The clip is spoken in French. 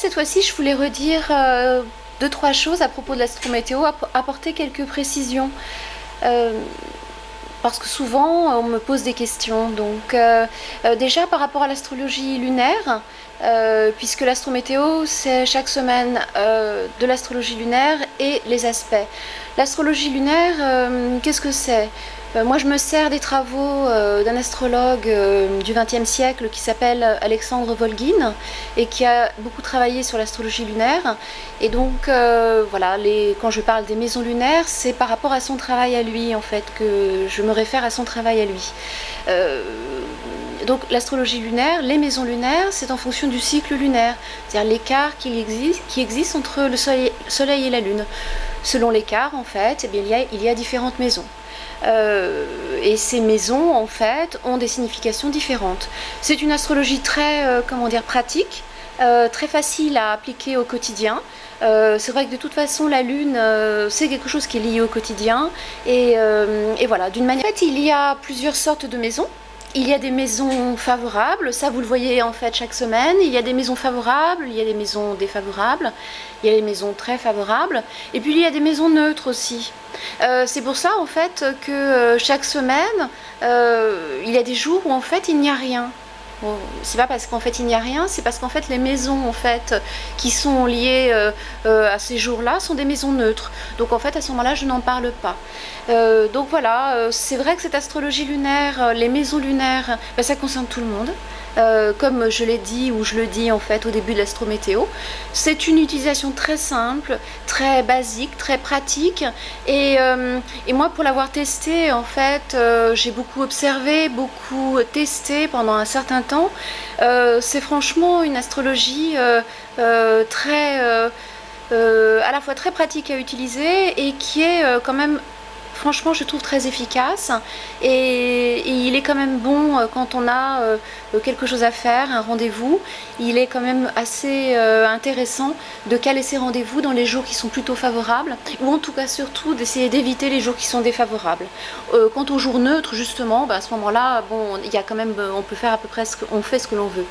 cette fois-ci, je voulais redire deux, trois choses à propos de l'astrométéo, apporter quelques précisions. Euh, Parce que souvent, on me pose des questions. Donc, déjà par rapport à l'astrologie lunaire, puisque l'astrométéo, c'est chaque semaine de l'astrologie lunaire et les aspects. L'astrologie lunaire, qu'est-ce que c'est? Moi, je me sers des travaux d'un astrologue du XXe siècle qui s'appelle Alexandre Volgin et qui a beaucoup travaillé sur l'astrologie lunaire. Et donc, voilà, quand je parle des maisons lunaires, c'est par rapport à son travail à lui, en fait, que je me réfère à son travail à lui. Donc, l'astrologie lunaire, les maisons lunaires, c'est en fonction du cycle lunaire, c'est-à-dire l'écart qui existe entre le soleil et la Lune. Selon l'écart, en fait, eh bien, il y a différentes maisons. Et ces maisons, en fait, ont des significations différentes. C'est une astrologie très, comment dire, pratique, très facile à appliquer au quotidien. C'est vrai que de toute façon, la Lune, c'est quelque chose qui est lié au quotidien. Et voilà, d'une manière... En fait, il y a plusieurs sortes de maisons. Il y a des maisons favorables, ça vous le voyez en fait chaque semaine. Il y a des maisons favorables, il y a des maisons défavorables, il y a des maisons très favorables, et puis il y a des maisons neutres aussi. C'est pour ça en fait que chaque semaine, il y a des jours où en fait il n'y a rien. Bon, c'est pas parce qu'en fait il n'y a rien, c'est parce qu'en fait les maisons en fait qui sont liées à ces jours-là sont des maisons neutres. Donc en fait à ce moment-là je n'en parle pas. Donc voilà, c'est vrai que cette astrologie lunaire, les maisons lunaires, ben, ça concerne tout le monde. Comme je l'ai dit ou je le dis en fait au début de l'astrométéo, c'est une utilisation très simple, très basique, très pratique et moi pour l'avoir testé en fait j'ai beaucoup observé, beaucoup testé pendant un certain temps. C'est franchement une astrologie très à la fois très pratique à utiliser et qui est quand même franchement je trouve très efficace et il est quand même bon quand on a quelque chose à faire, un rendez-vous. Il est quand même assez intéressant de caler ses rendez-vous dans les jours qui sont plutôt favorables ou en tout cas surtout d'essayer d'éviter les jours qui sont défavorables. Quant aux jours neutres justement, bah, à ce moment-là, bon, il y a quand même, on peut faire à peu près on fait ce que l'on veut.